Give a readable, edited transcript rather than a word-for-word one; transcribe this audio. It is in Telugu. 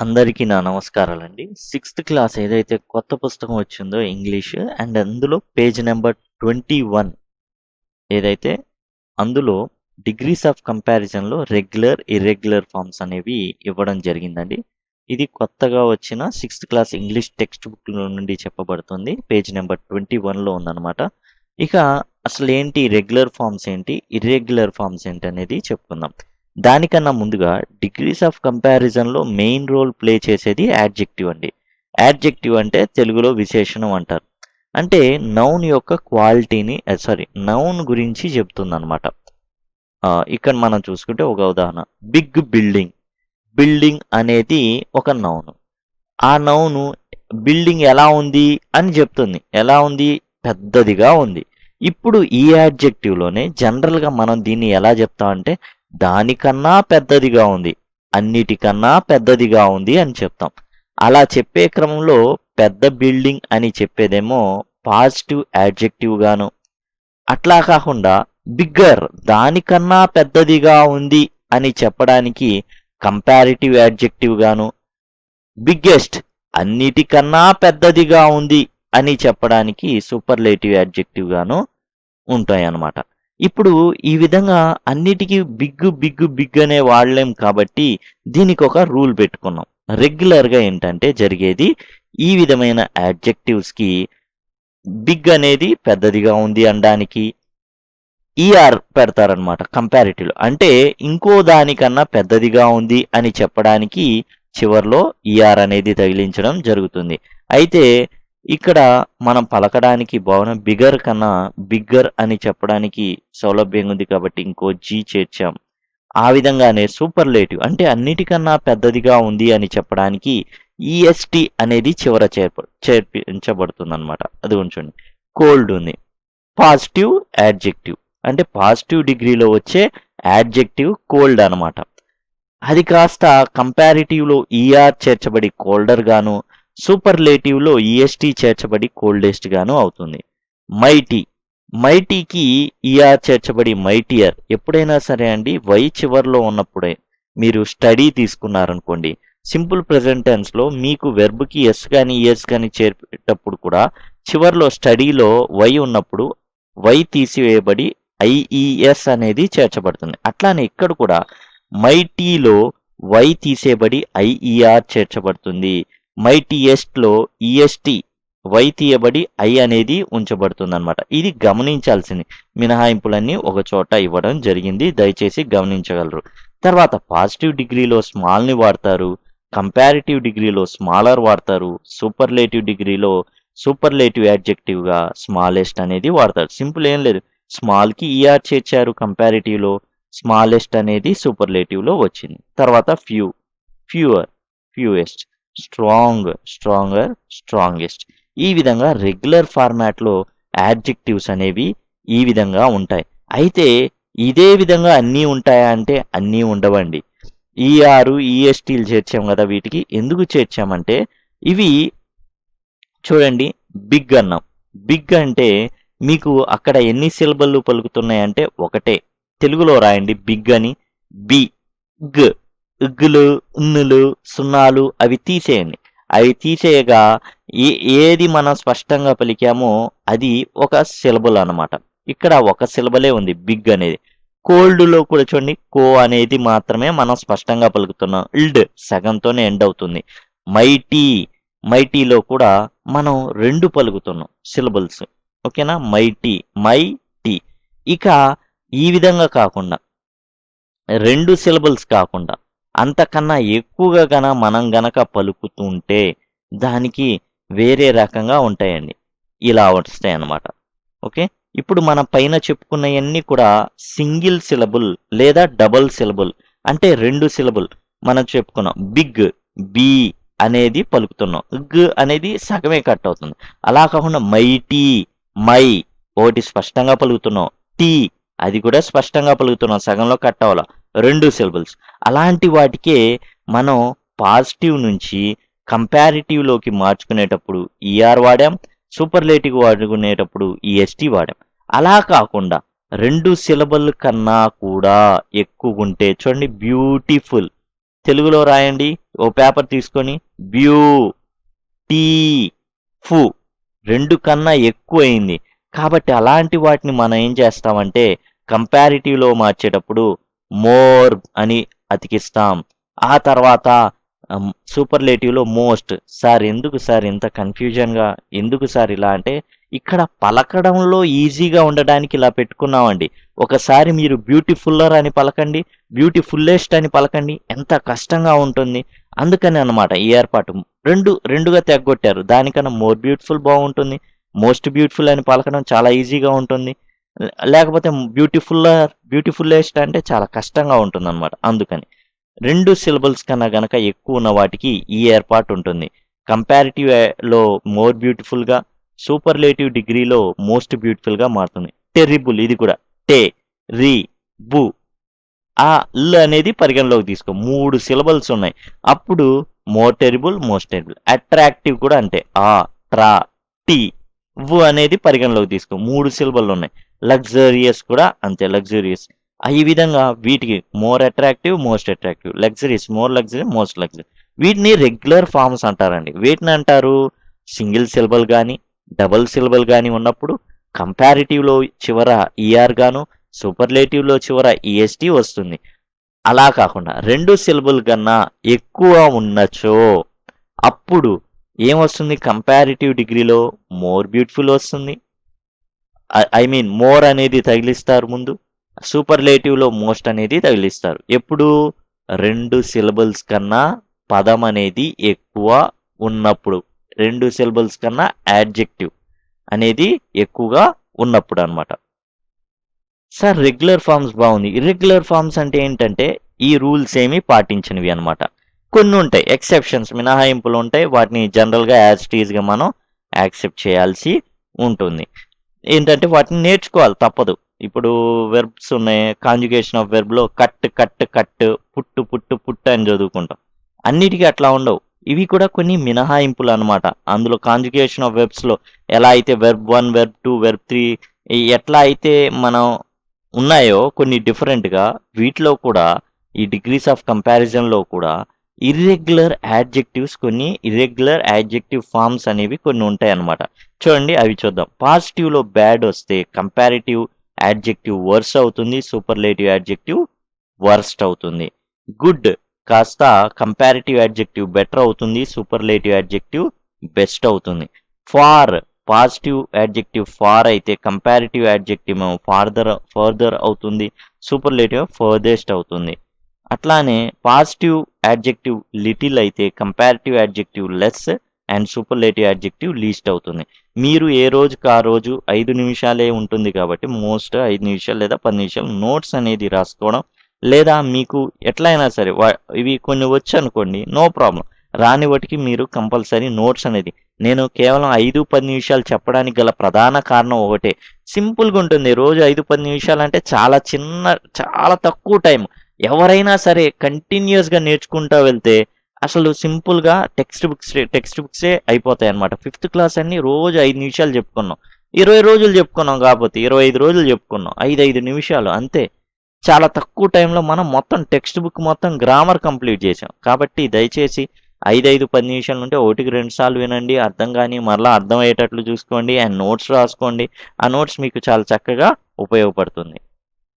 అందరికీ నా నమస్కారాలండి. సిక్స్త్ క్లాస్ ఏదైతే కొత్త పుస్తకం వచ్చిందో ఇంగ్లీష్ అండ్ అందులో పేజ్ నెంబర్ 21 ఏదైతే అందులో డిగ్రీస్ ఆఫ్ కంపారిజన్లో రెగ్యులర్, ఇర్రెగ్యులర్ ఫార్మ్స్ అనేవి ఇవ్వడం జరిగిందండి. ఇది కొత్తగా వచ్చిన sixth class English text book నుండి చెప్పబడుతుంది. పేజ్ నెంబర్ 21లో ఉందన్నమాట. ఇక అసలు ఏంటి రెగ్యులర్ ఫార్మ్స్ ఏంటి, ఇర్రెగ్యులర్ ఫార్మ్స్ ఏంటి అనేది చెప్పుకుందాం. దానికన్నా ముందుగా డిగ్రీస్ ఆఫ్ కంపారిజన్లో మెయిన్ రోల్ ప్లే చేసేది యాడ్జెక్టివ్ అండి. యాడ్జెక్టివ్ అంటే తెలుగులో విశేషణం అంటారు. అంటే నౌన్ యొక్క క్వాలిటీని నౌన్ గురించి చెప్తుంది అనమాట. ఇక్కడ మనం చూసుకుంటే ఒక ఉదాహరణ, బిగ్ బిల్డింగ్. బిల్డింగ్ అనేది ఒక నౌను. ఆ నౌను బిల్డింగ్ ఎలా ఉంది అని చెప్తుంది. ఎలా ఉంది? పెద్దదిగా ఉంది. ఇప్పుడు ఈ యాడ్జెక్టివ్లోనే జనరల్గా మనం దీన్ని ఎలా చెప్తామంటే దానికన్నా పెద్దదిగా ఉంది, అన్నిటికన్నా పెద్దదిగా ఉంది అని చెప్తాం. అలా చెప్పే క్రమంలో పెద్ద బిల్డింగ్ అని చెప్పేదేమో పాజిటివ్ యాడ్జెక్టివ్ గాను, అట్లా కాకుండా బిగ్గర్ దానికన్నా పెద్దదిగా ఉంది అని చెప్పడానికి కంపారిటివ్ యాడ్జెక్టివ్ గాను, బిగ్గెస్ట్ అన్నిటికన్నా పెద్దదిగా ఉంది అని చెప్పడానికి సూపర్లేటివ్ యాడ్జెక్టివ్ గాను ఉంటాయి అన్నమాట. ఇప్పుడు ఈ విధంగా అన్నిటికీ బిగ్ అనే వాడలేం కాబట్టి దీనికి ఒక రూల్ పెట్టుకున్నాం. రెగ్యులర్గా ఏంటంటే జరిగేది ఈ విధమైన యాడ్జెక్టివ్స్కి బిగ్ అనేది పెద్దదిగా ఉంది అనడానికి ఈఆర్ పెడతారనమాట కంపారిటివ్లో. అంటే ఇంకో దానికన్నా పెద్దదిగా ఉంది అని చెప్పడానికి చివర్లో ఈఆర్ అనేది తగిలించడం జరుగుతుంది. అయితే ఇక్కడ మనం పలకడానికి భావన బిగర్ కన్నా బిగ్గర్ అని చెప్పడానికి సౌలభ్యంగా ఉంది కాబట్టి ఇంకో జీ చేర్చాం. ఆ విధంగానే సూపర్లేటివ్ అంటే అన్నిటికన్నా పెద్దదిగా ఉంది అని చెప్పడానికి ఈఎస్టి అనేది చివర చేర్పించబడుతుంది అనమాట. అది ఉంచండి. కోల్డ్ ఉంది. పాజిటివ్ యాడ్జెక్టివ్ అంటే పాజిటివ్ డిగ్రీలో వచ్చే యాడ్జెక్టివ్ కోల్డ్ అనమాట. అది కాస్త కంపారిటివ్లో ఈఆర్ చేర్చబడి కోల్డర్ గాను, సూపర్లేటివ్లో ఈఎస్టీ చేర్చబడి కోల్డెస్ట్ గాను అవుతుంది. మైటీకి ఈఆర్ చేర్చబడి మైటియర్. ఎప్పుడైనా సరే అండి వై చివర్లో ఉన్నప్పుడే మీరు స్టడీ తీసుకున్నారనుకోండి, సింపుల్ ప్రెజెంట్ టెన్స్లో మీకు వెర్బ్కి ఎస్ కానీ ఈఎస్ కానీ చేర్పేటప్పుడు కూడా చివర్లో స్టడీలో వై ఉన్నప్పుడు వై తీసివేయబడి ఐఈఎస్ అనేది చేర్చబడుతుంది. అట్లానే ఇక్కడ కూడా మైటీలో వై తీసేయబడి ఐఈఆర్ చేర్చబడుతుంది. మైటీఎస్ట్లో ఈఎస్టీ వై తీయబడి ఐ అనేది ఉంచబడుతుంది అనమాట. ఇది గమనించాల్సింది. మినహాయింపులన్నీ ఒక చోట ఇవ్వడం జరిగింది, దయచేసి గమనించగలరు. తర్వాత పాజిటివ్ డిగ్రీలో స్మాల్ని వాడతారు, కంపారిటివ్ డిగ్రీలో స్మాలర్ వాడతారు, సూపర్లేటివ్ డిగ్రీలో సూపర్లేటివ్ యాడ్జెక్టివ్గా స్మాలెస్ట్ అనేది వాడతారు. సింపుల్ ఏం లేదు, స్మాల్కి ఈఆర్ చేర్చారు కంపారిటివ్లో, స్మాలెస్ట్ అనేది సూపర్లేటివ్లో వచ్చింది. తర్వాత ఫ్యూయెస్ట్, స్ట్రాంగర్, స్ట్రాంగెస్ట్. ఈ విధంగా రెగ్యులర్ ఫార్మాట్లో యాడ్జెక్టివ్స్ అనేవి ఈ విధంగా ఉంటాయి. అయితే ఇదే విధంగా అన్నీ ఉంటాయా అంటే అన్నీ ఉండవండి. ఈఆర్ ఈఎస్టీలు చేర్చాం కదా, వీటికి ఎందుకు చేర్చామంటే ఇవి చూడండి, బిగ్ అన్నాం. బిగ్ అంటే మీకు అక్కడ ఎన్ని సిలబల్లు పలుకుతున్నాయంటే ఒకటే. తెలుగులో రాయండి బిగ్ అని. బిగ్, ఇగ్గులు, ఉన్నులు, సున్నాలు అవి తీసేయండి. అవి తీసేయగా ఏది మనం స్పష్టంగా పలికామో అది ఒక సిలబుల్ అనమాట. ఇక్కడ ఒక సిలబలే ఉంది బిగ్ అనేది. కోల్డ్లో కూడా చూడండి, కో అనేది మాత్రమే మనం స్పష్టంగా పలుకుతున్నాం. ఇల్డ్ సగంతోనే ఎండ్ అవుతుంది. మైటీలో కూడా మనం 2 పలుకుతున్నాం సిలబుల్స్. ఓకేనా? మైటీ. ఇక ఈ విధంగా కాకుండా 2 సిలబుల్స్ కాకుండా అంతకన్నా ఎక్కువగా మనం గనక పలుకుతుంటే దానికి వేరే రకంగా ఉంటాయండి. ఇలా వస్తాయి అన్నమాట. ఓకే, ఇప్పుడు మన పైన చెప్పుకున్నవన్నీ కూడా సింగిల్ సిలబుల్ లేదా డబుల్ సిలబుల్ అంటే 2 సిలబుల్. మనం చెప్పుకున్నాం బిగ్, బి అనేది పలుకుతున్నాం, ఇగ్ అనేది సగమే కట్ అవుతుంది. అలా కాకుండా మై ఒకటి స్పష్టంగా పలుకుతున్నాం, టీ అది కూడా స్పష్టంగా పలుకుతున్నాం, సగంలో కట్ అవ్వాల, 2 సిలబుల్స్. అలాంటి వాటికే మనం పాజిటివ్ నుంచి కంపారిటివ్లోకి మార్చుకునేటప్పుడు ఈఆర్ వాడాం, సూపర్లేటివ్ వాడుకునేటప్పుడు ఈఎస్టీ వాడాం. అలా కాకుండా 2 సిలబుల్ కన్నా కూడా ఎక్కువ ఉంటే చూడండి, బ్యూటిఫుల్ తెలుగులో రాయండి. ఓ పేపర్ తీసుకొని బ్యూటిఫుల్ 2 కన్నా ఎక్కువయింది. కాబట్టి అలాంటి వాటిని మనం ఏం చేస్తామంటే కంపారిటివ్లో మార్చేటప్పుడు మోర్ అని అతికిస్తాం. ఆ తర్వాత సూపర్లేటివ్లో మోస్ట్. సార్ ఎందుకు సార్ ఇంత కన్ఫ్యూజన్గా, ఎందుకు సార్ ఇలా అంటే ఇక్కడ పలకడంలో ఈజీగా ఉండడానికి ఇలా పెట్టుకున్నామండి. ఒకసారి మీరు బ్యూటిఫుల్లర్ అని పలకండి, బ్యూటిఫుల్లెస్ట్ అని పలకండి, ఎంత కష్టంగా ఉంటుంది. అందుకని అన్నమాట ఈ ఏర్పాటు. రెండుగా తెగొట్టారు. దానికన్నా మోర్ బ్యూటిఫుల్ బాగుంటుంది, మోస్ట్ బ్యూటిఫుల్ అని పలకడం చాలా ఈజీగా ఉంటుంది. లేకపోతే బ్యూటిఫుల్లెస్ట్ అంటే చాలా కష్టంగా ఉంటుంది అనమాట. అందుకని 2 సిలబుల్స్ కన్నా గనక ఎక్కువ ఉన్న వాటికి ఈ ఏర్పాటు ఉంటుంది. కంపారిటివ్ లో మోర్ బ్యూటిఫుల్గా, సూపర్లేటివ్ డిగ్రీలో మోస్ట్ బ్యూటిఫుల్గా మారుతుంది. టెర్రిబుల్ ఇది కూడా టే రి బు ఆ ల్ అనేది పరిగణలోకి తీసుకో. 3 సిలబల్స్ ఉన్నాయి. అప్పుడు more terrible, most terrible. Attractive కూడా అంతే. ఆ ట్రా టీ వు అనేది పరిగణలోకి తీసుకో. 3 సిలబల్ ఉన్నాయి. లగ్జరియస్ కూడా అంతే, లగ్జరియస్. ఈ విధంగా వీటికి more attractive, most attractive, luxuries, more luxury, most luxury. వీటిని రెగ్యులర్ ఫార్మ్స్ అంటారండి. వీటిని అంటారు సింగిల్ సిలబల్ కానీ డబుల్ సిలబల్ కానీ ఉన్నప్పుడు కంపారిటివ్లో చివర ఈఆర్ గాను, సూపర్లేటివ్లో చివర ఈఎస్టీ వస్తుంది. అలా కాకుండా 2 సిలబుల్ కన్నా ఎక్కువ ఉన్నచో అప్పుడు ఏమొస్తుంది? కంపారిటివ్ డిగ్రీలో మోర్ బ్యూటిఫుల్ వస్తుంది. ఐ మీన్ మోర్ అనేది తగిలిస్తారు ముందు, సూపర్లేటివ్లో మోస్ట్ అనేది తగిలిస్తారు. ఎప్పుడు 2 సిలబుల్స్ కన్నా పదం అనేది ఎక్కువ ఉన్నప్పుడు, 2 సిలబుల్స్ కన్నా యాడ్జెక్టివ్ అనేది ఎక్కువగా ఉన్నప్పుడు అనమాట. సార్ రెగ్యులర్ ఫార్మ్స్ బాగుంది. ఇర్రెగ్యులర్ ఫార్మ్స్ అంటే ఏంటంటే ఈ రూల్స్ ఏమీ పాటించినవి అనమాట. కొన్ని ఉంటాయి, ఎక్సెప్షన్స్, మినహాయింపులు ఉంటాయి. వాటిని జనరల్గా యాజ్ ఇట్ ఈజ్గా మనం యాక్సెప్ట్ చేయాల్సి ఉంటుంది. ఏంటంటే వాటిని నేర్చుకోవాలి, తప్పదు. ఇప్పుడు వెర్బ్స్ ఉన్నాయి. కాంజుగేషన్ ఆఫ్ వెర్బ్లో cut cut cut, put put పుట్టు అని చదువుకుంటాం. అన్నిటికీ అట్లా ఉండవు. ఇవి కూడా కొన్ని మినహాయింపులు అనమాట. అందులో కాంజుగేషన్ ఆఫ్ వెర్బ్స్లో ఎలా అయితే వెర్బ్ 1, వెర్బ్ 2, వెర్బ్ 3 ఎట్లా అయితే మనం ఉన్నాయో కొన్ని డిఫరెంట్గా, వీటిలో కూడా ఈ డిగ్రీస్ ఆఫ్ కంపారిజన్లో కూడా ఇర్రెగ్యులర్ యాడ్జెక్టివ్స్, కొన్ని ఇర్రెగ్యులర్ యాడ్జెక్టివ్ ఫార్మ్స్ అనేవి కొన్ని ఉంటాయి అన్నమాట. చూడండి, అవి చూద్దాం. పాజిటివ్లో బ్యాడ్ వస్తే కంపారిటివ్ యాడ్జెక్టివ్ వర్స్ అవుతుంది, సూపర్లేటివ్ యాడ్జెక్టివ్ వర్స్ట్ అవుతుంది. గుడ్ కాస్త కంపారిటివ్ యాడ్జెక్టివ్ బెటర్ అవుతుంది, సూపర్లేటివ్ యాడ్జెక్టివ్ బెస్ట్ అవుతుంది. ఫార్ పాజిటివ్ యాడ్జెక్టివ్ ఫార్ అయితే కంపారిటివ్ యాడ్జెక్టివ్ ఫర్దర్ అవుతుంది, సూపర్లేటివ్ ఫర్దెస్ట్ అవుతుంది. అట్లానే పాజిటివ్ యాడ్జెక్టివ్ లిటిల్ అయితే comparative adjective less and superlative adjective least అవుతుంది. మీరు ఏ రోజుకి ఆ రోజు 5 నిమిషాలే ఉంటుంది కాబట్టి మోస్ట్ 5 నిమిషాలు లేదా 10 నిమిషాలు నోట్స్ అనేది రాసుకోవడం, లేదా మీకు ఎట్లయినా సరే ఇవి కొన్ని వచ్చు అనుకోండి, నో ప్రాబ్లం. రాని వాటికి మీరు కంపల్సరీ నోట్స్ అనేది, నేను కేవలం 5-10 నిమిషాలు చెప్పడానికి గల ప్రధాన కారణం ఒకటే, సింపుల్గా ఉంటుంది. రోజు 5-10 నిమిషాలు అంటే చాలా తక్కువ టైం. ఎవరైనా సరే కంటిన్యూస్గా నేర్చుకుంటూ వెళ్తే అసలు సింపుల్గా టెక్స్ట్ బుక్సే అయిపోతాయి అనమాట. 5th క్లాస్ అన్ని రోజు 5 నిమిషాలు చెప్పుకున్నాం, 20 రోజులు చెప్పుకున్నాం, కాకపోతే 25 రోజులు చెప్పుకున్నాం, 5 నిమిషాలు అంతే. చాలా తక్కువ టైంలో మనం మొత్తం టెక్స్ట్ బుక్ మొత్తం గ్రామర్ కంప్లీట్ చేసాం. కాబట్టి దయచేసి 5-10 నిమిషాలు ఉంటే 1-2 సార్లు వినండి, అర్థం కానీ మరలా అర్థమయ్యేటట్లు చూసుకోండి, అండ్ నోట్స్ రాసుకోండి. ఆ నోట్స్ మీకు చాలా చక్కగా ఉపయోగపడుతుంది.